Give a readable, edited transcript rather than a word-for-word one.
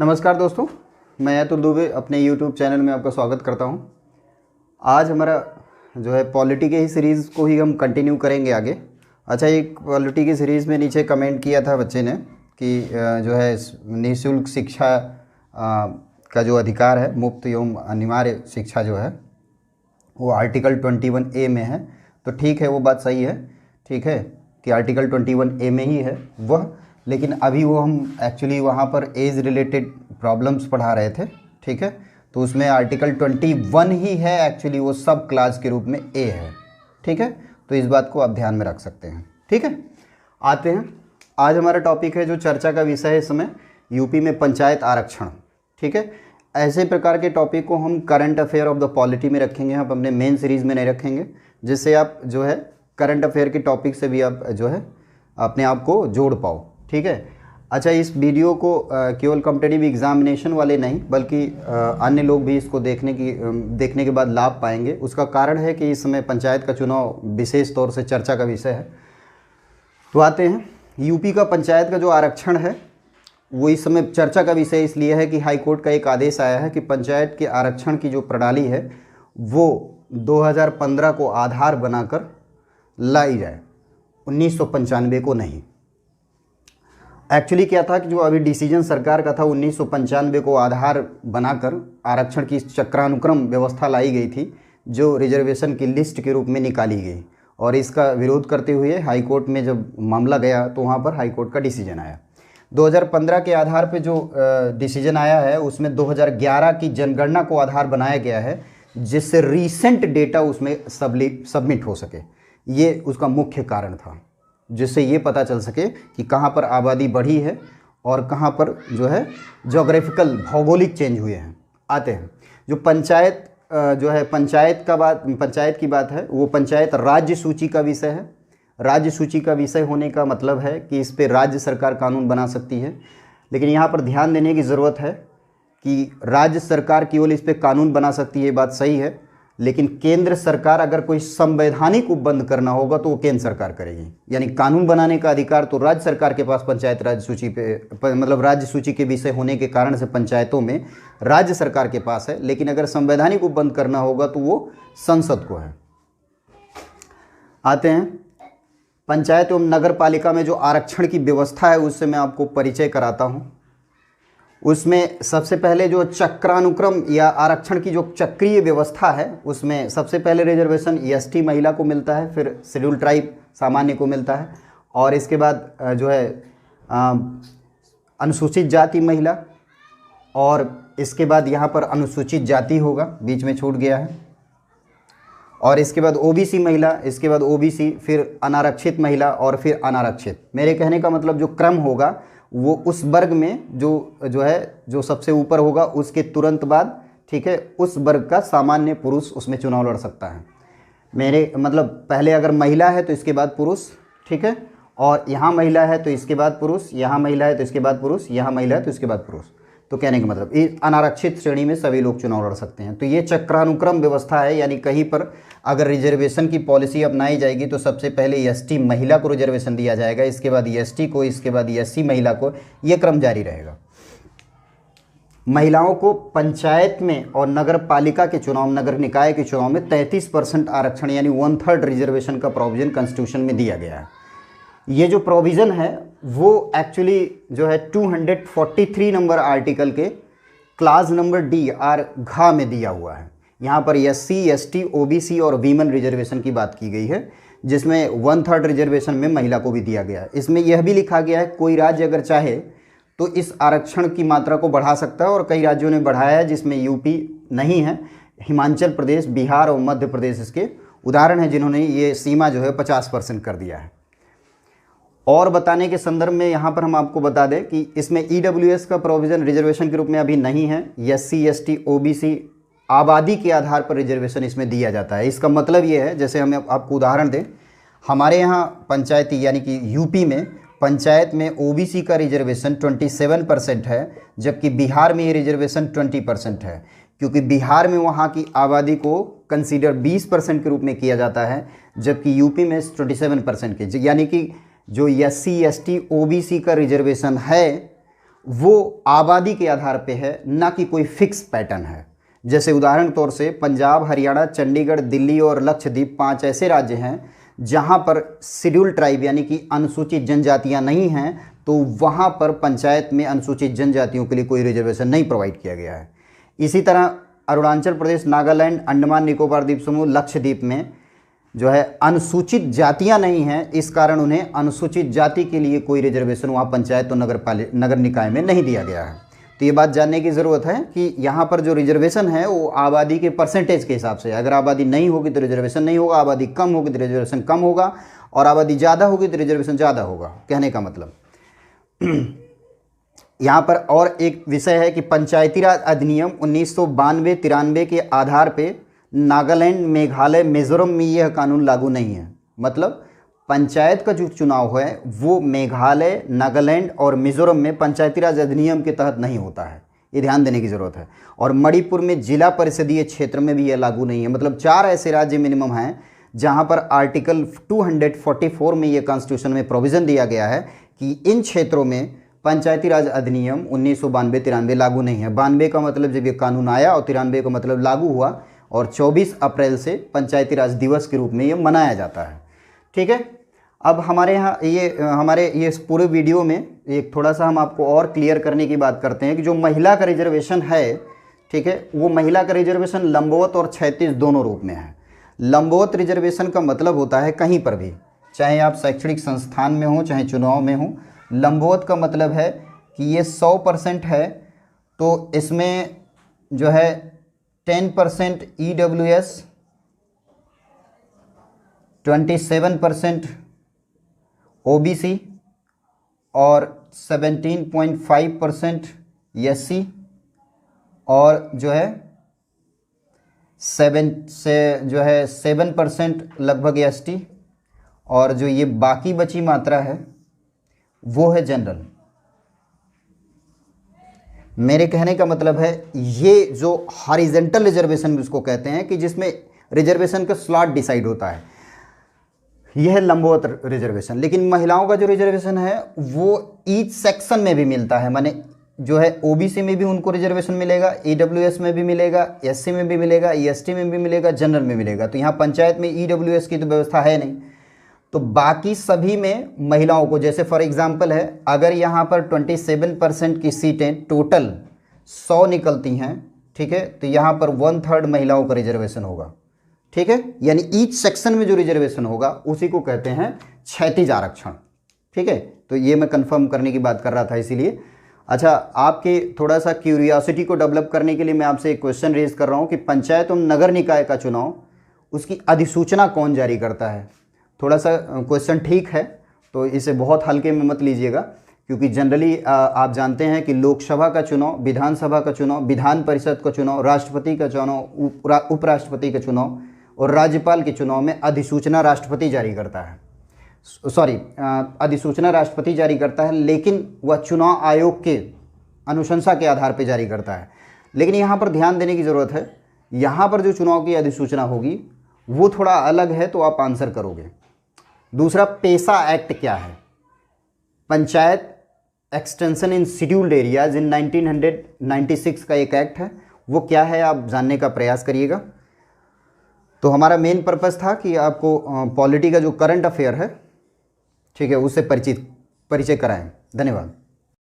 नमस्कार दोस्तों, मैं अतुल दुबे अपने YouTube चैनल में आपका स्वागत करता हूं। आज हमारा जो है पॉलिटी के ही सीरीज़ को ही हम कंटिन्यू करेंगे आगे। अच्छा, एक पॉलिटी की सीरीज़ में नीचे कमेंट किया था बच्चे ने कि जो है निःशुल्क शिक्षा का जो अधिकार है, मुफ्त एवं अनिवार्य शिक्षा जो है वो आर्टिकल 21A में है। तो ठीक है, वो बात सही है, ठीक है कि आर्टिकल 21A में ही है वह, लेकिन अभी वो हम एक्चुअली वहाँ पर एज रिलेटेड प्रॉब्लम्स पढ़ा रहे थे, ठीक है। तो उसमें आर्टिकल 21 ही है एक्चुअली, वो सब क्लास के रूप में ए है, ठीक है। तो इस बात को आप ध्यान में रख सकते हैं, ठीक है। आते हैं, आज हमारा टॉपिक है जो चर्चा का विषय है इस समय, यूपी में पंचायत आरक्षण, ठीक है। ऐसे प्रकार के टॉपिक को हम current affair of the polity में रखेंगे, हम अपने मेन सीरीज़ में नहीं रखेंगे, जिससे आप जो है करंट अफेयर के टॉपिक से भी आप जो है अपने आप को जोड़ पाओ, ठीक है। अच्छा, इस वीडियो को केवल कॉम्पिटिटिव एग्जामिनेशन वाले नहीं बल्कि अन्य लोग भी इसको देखने के बाद लाभ पाएंगे। उसका कारण है कि इस समय पंचायत का चुनाव विशेष तौर से चर्चा का विषय है। तो आते हैं, यूपी का पंचायत का जो आरक्षण है वो इस समय चर्चा का विषय इसलिए है कि हाईकोर्ट का एक आदेश आया है कि पंचायत के आरक्षण की जो प्रणाली है वो 2015 को आधार बनाकर लाई जाए, 1995 को नहीं। एक्चुअली क्या था कि जो अभी डिसीजन सरकार का था 1995 को आधार बनाकर आरक्षण की चक्रानुक्रम व्यवस्था लाई गई थी, जो रिजर्वेशन की लिस्ट के रूप में निकाली गई, और इसका विरोध करते हुए हाईकोर्ट में जब मामला गया तो वहाँ पर हाईकोर्ट का डिसीजन आया। 2015 के आधार पे जो डिसीजन आया है उसमें 2011 की जनगणना को आधार बनाया गया है, जिससे रीसेंट डेटा उसमें सबमिट हो सके। ये उसका मुख्य कारण था, जिससे ये पता चल सके कि कहाँ पर आबादी बढ़ी है और कहाँ पर जो है जोग्राफिकल भौगोलिक चेंज हुए हैं। आते हैं, जो पंचायत जो है पंचायत की बात है, वो पंचायत राज्य सूची का विषय है। राज्य सूची का विषय होने का मतलब है कि इस पर राज्य सरकार कानून बना सकती है, लेकिन यहाँ पर ध्यान देने की ज़रूरत है कि राज्य सरकार केवल इस पर कानून बना सकती है, ये बात सही है, लेकिन केंद्र सरकार अगर कोई संवैधानिक उपबंध करना होगा तो वो केंद्र सरकार करेगी। यानी कानून बनाने का अधिकार तो राज्य सरकार के पास पंचायत राज्य सूची पे मतलब राज्य सूची के विषय होने के कारण से पंचायतों में राज्य सरकार के पास है, लेकिन अगर संवैधानिक उपबंध करना होगा तो वो संसद को है। आते हैं, पंचायत एवं नगर पालिका में जो आरक्षण की व्यवस्था है उससे मैं आपको परिचय कराता हूँ। उसमें सबसे पहले जो चक्रानुक्रम या आरक्षण की जो चक्रीय व्यवस्था है उसमें सबसे पहले रिजर्वेशन एसटी महिला को मिलता है, फिर शेड्यूल ट्राइब सामान्य को मिलता है, और इसके बाद जो है अनुसूचित जाति महिला, और इसके बाद यहाँ पर अनुसूचित जाति होगा, बीच में छूट गया है, और इसके बाद ओबीसी महिला, इसके बाद ओबीसी, फिर अनारक्षित महिला और फिर अनारक्षित। मेरे कहने का मतलब जो क्रम होगा वो उस वर्ग में जो सबसे ऊपर होगा उसके तुरंत बाद, ठीक है, उस वर्ग का सामान्य पुरुष उसमें चुनाव लड़ सकता है। मेरे मतलब पहले अगर महिला है तो इसके बाद पुरुष, ठीक है, और यहाँ महिला है तो इसके बाद पुरुष, यहाँ महिला है तो इसके बाद पुरुष, यहाँ महिला है तो इसके बाद पुरुष। तो कहने का मतलब इस अनारक्षित श्रेणी में सभी लोग चुनाव लड़ सकते हैं। तो ये चक्रानुक्रम व्यवस्था है, यानी कहीं पर अगर रिजर्वेशन की पॉलिसी अपनाई जाएगी तो सबसे पहले एसटी महिला को रिजर्वेशन दिया जाएगा, इसके बाद एसटी को, इसके बाद एससी महिला को, ये क्रम जारी रहेगा। महिलाओं को पंचायत में और नगर पालिका के चुनाव, नगर निकाय के चुनाव में 33% आरक्षण यानी 1/3 रिजर्वेशन का प्रोविजन कॉन्स्टिट्यूशन में दिया गया है। ये जो प्रोविज़न है वो एक्चुअली जो है 243 नंबर आर्टिकल के क्लास नंबर डी आर घा में दिया हुआ है। यहाँ पर एससी, एसटी, ओबीसी और वीमेन रिजर्वेशन की बात की गई है, जिसमें 1/3 रिजर्वेशन में महिला को भी दिया गया है। इसमें यह भी लिखा गया है कोई राज्य अगर चाहे तो इस आरक्षण की मात्रा को बढ़ा सकता है, और कई राज्यों ने बढ़ाया है जिसमें यूपी नहीं है, हिमाचल प्रदेश, बिहार और मध्य प्रदेश इसके उदाहरण हैं जिन्होंने ये सीमा जो है 50% कर दिया है। और बताने के संदर्भ में यहाँ पर हम आपको बता दें कि इसमें ईडब्ल्यूएस का प्रोविज़न रिजर्वेशन के रूप में अभी नहीं है। एससी, एसटी, ओबीसी आबादी के आधार पर रिजर्वेशन इसमें दिया जाता है। इसका मतलब ये है, जैसे हम आपको उदाहरण दें, हमारे यहाँ पंचायती यानी कि यूपी में पंचायत में ओबीसी का रिजर्वेशन 27% है, जबकि बिहार में ये रिजर्वेशन 20% है, क्योंकि बिहार में वहाँ की आबादी को कंसीडर 20% के रूप में किया जाता है, जबकि यूपी में 27% के, यानी कि जो एससी, एसटी, ओबीसी का रिजर्वेशन है वो आबादी के आधार पे है, ना कि कोई फिक्स पैटर्न है। जैसे उदाहरण तौर से पंजाब, हरियाणा, चंडीगढ़, दिल्ली और लक्षद्वीप 5 ऐसे राज्य हैं जहां पर शेड्यूल ट्राइब यानी कि अनुसूचित जनजातियां नहीं हैं, तो वहां पर पंचायत में अनुसूचित जनजातियों के लिए कोई रिजर्वेशन नहीं प्रोवाइड किया गया है। इसी तरह अरुणाचल प्रदेश, नागालैंड, अंडमान निकोबार द्वीप समूह, लक्षद्वीप में जो है अनुसूचित जातियां नहीं हैं, इस कारण उन्हें अनुसूचित जाति के लिए कोई रिजर्वेशन वहाँ पंचायत और नगर निकाय में नहीं दिया गया है। तो ये बात जानने की ज़रूरत है कि यहाँ पर जो रिजर्वेशन है वो आबादी के परसेंटेज के हिसाब से, अगर आबादी नहीं होगी तो रिजर्वेशन नहीं होगा, आबादी कम होगी तो रिजर्वेशन कम होगा, और आबादी ज़्यादा होगी तो रिजर्वेशन ज़्यादा होगा। कहने का मतलब यहाँ पर और एक विषय है कि पंचायती राज अधिनियम 1992-93 के आधार पे नागालैंड, मेघालय, मिजोरम में यह कानून लागू नहीं है। मतलब पंचायत का जो चुनाव है वो मेघालय, नागालैंड और मिजोरम में पंचायती राज अधिनियम के तहत नहीं होता है, ये ध्यान देने की ज़रूरत है। और मणिपुर में जिला परिषदीय क्षेत्र में भी यह लागू नहीं है। मतलब 4 ऐसे राज्य मिनिमम हैं जहां पर आर्टिकल 244 में यह कॉन्स्टिट्यूशन में प्रोविज़न दिया गया है कि इन क्षेत्रों में पंचायती राज अधिनियम 1992-93 लागू नहीं है। 92 का मतलब जब ये कानून आया और 93 का मतलब लागू हुआ, और 24 अप्रैल से पंचायती राज दिवस के रूप में ये मनाया जाता है। ठीक है, अब हमारे यहाँ ये इस पूरे वीडियो में एक थोड़ा सा हम आपको और क्लियर करने की बात करते हैं कि जो महिला का रिजर्वेशन है, ठीक है, वो महिला का रिजर्वेशन लंबवत और क्षैतिज दोनों रूप में है। लंबवत रिजर्वेशन का मतलब होता है कहीं पर भी, चाहे आप शैक्षणिक संस्थान में हो चाहे चुनाव में हो। लंबवत का मतलब है कि ये 100% है, तो इसमें जो है 10% EWS, 27% OBC और 17.5% SC, और जो है 7% लगभग ST, और जो ये बाकी बची मात्रा है वो है जनरल। मेरे कहने का मतलब है ये जो हॉरिजॉन्टल रिजर्वेशन इसको कहते हैं कि जिसमें रिजर्वेशन का स्लॉट डिसाइड होता है, यह है लंबवत रिजर्वेशन। लेकिन महिलाओं का जो रिजर्वेशन है वो ईच सेक्शन में भी मिलता है, माने जो है OBC में भी उनको रिजर्वेशन मिलेगा, EWS में भी मिलेगा, SC में भी मिलेगा, EST में भी मिलेगा, जनरल में मिलेगा। तो यहाँ पंचायत में EWS की तो व्यवस्था है नहीं, तो बाकी सभी में महिलाओं को, जैसे फॉर एग्जांपल है, अगर यहाँ पर 27% की सीटें टोटल 100 निकलती हैं, ठीक है, तो यहाँ पर 1/3 महिलाओं का रिजर्वेशन होगा। ठीक है, यानी ईच सेक्शन में जो रिजर्वेशन होगा उसी को कहते हैं क्षैतिज आरक्षण। ठीक है, तो ये मैं कंफर्म करने की बात कर रहा था इसीलिए। अच्छा, आपके थोड़ा सा क्यूरियोसिटी को डेवलप करने के लिए मैं आपसे एक क्वेश्चन रेज कर रहा हूँ कि पंचायत और नगर निकाय का चुनाव, उसकी अधिसूचना कौन जारी करता है? थोड़ा सा क्वेश्चन ठीक है, तो इसे बहुत हल्के में मत लीजिएगा, क्योंकि जनरली आप जानते हैं कि लोकसभा का चुनाव, विधानसभा का चुनाव, विधान परिषद का चुनाव, राष्ट्रपति का चुनाव, उपराष्ट्रपति का चुनाव और राज्यपाल के चुनाव में अधिसूचना राष्ट्रपति जारी करता है। अधिसूचना राष्ट्रपति जारी करता है, लेकिन वह चुनाव आयोग के अनुशंसा के आधार पर जारी करता है। लेकिन यहाँ पर ध्यान देने की ज़रूरत है, यहाँ पर जो चुनाव की अधिसूचना होगी वो थोड़ा अलग है, तो आप आंसर करोगे। दूसरा, पेसा एक्ट क्या है? Panchayat extension in scheduled areas in 1996 का एक एक्ट है, वो क्या है आप जानने का प्रयास करिएगा। तो हमारा मेन पर्पस था कि आपको पॉलिटी का जो करंट अफेयर है, ठीक है, उससे परिचय कराएं। धन्यवाद।